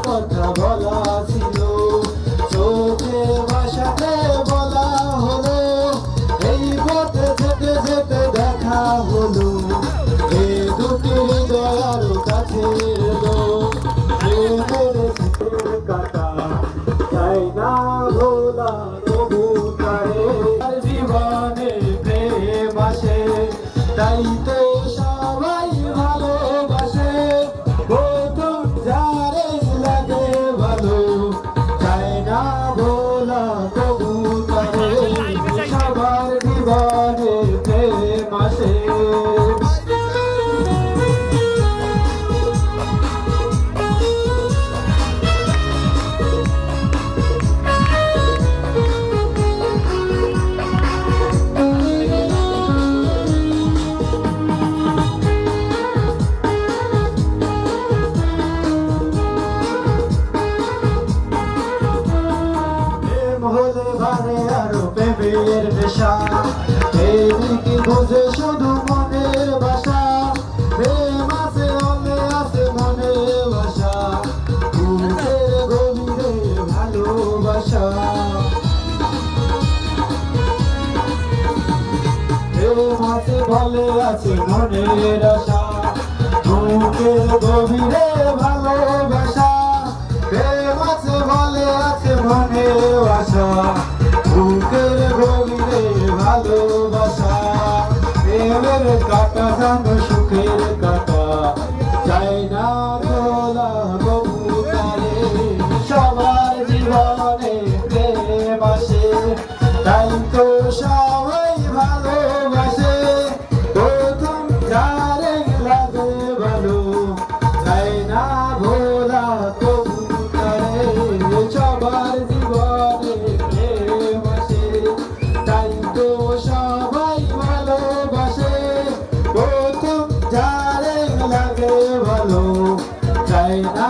কথা বলা ছিল, চোখে ভাষাতে বলা হলো, এই পথে যেতে যেতে দেখা হলো, এ দুটি হৃদয় আরো কাছে এলো, প্রেমের কাটা চাই না ভোলা তবু তারে জীবনে প্রেম আসে, তাই তো সবাই ভালোবাসে, প্রথম যারে লাগে ভালো চাই না ভোলা তবু তারে সবার জীবনে প্রেম আসে। হলে বারে আরো প্রেমের নেশা, প্রেমিকি বোঝে শুধু মনের বাসা, প্রেম আছে হলে আছে মনের বাসা, বুকের গভীরে ভালোবাসা, প্রেম আছে বলে আছে মনের আশা, বুকের গভীরে ভালোবাসা, প্রেম আছে বলে আছে মনের আশা, বুকের গভীরে ভালোবাসা, প্রেমের কাটা জানো সুখের কাটা চাই না তোলা কবুতরে, সবার জীবনে প্রেম আসে, তাই তো সবাই ভালোবাসে, প্রথম যারে লাগে ভালো চাই না ভোলা কবুতরে, সবার জীবনে প্রেম আসে, তাই তো সবাই ভালোবাসে, প্রথম যারে লাগে ভালো চাই না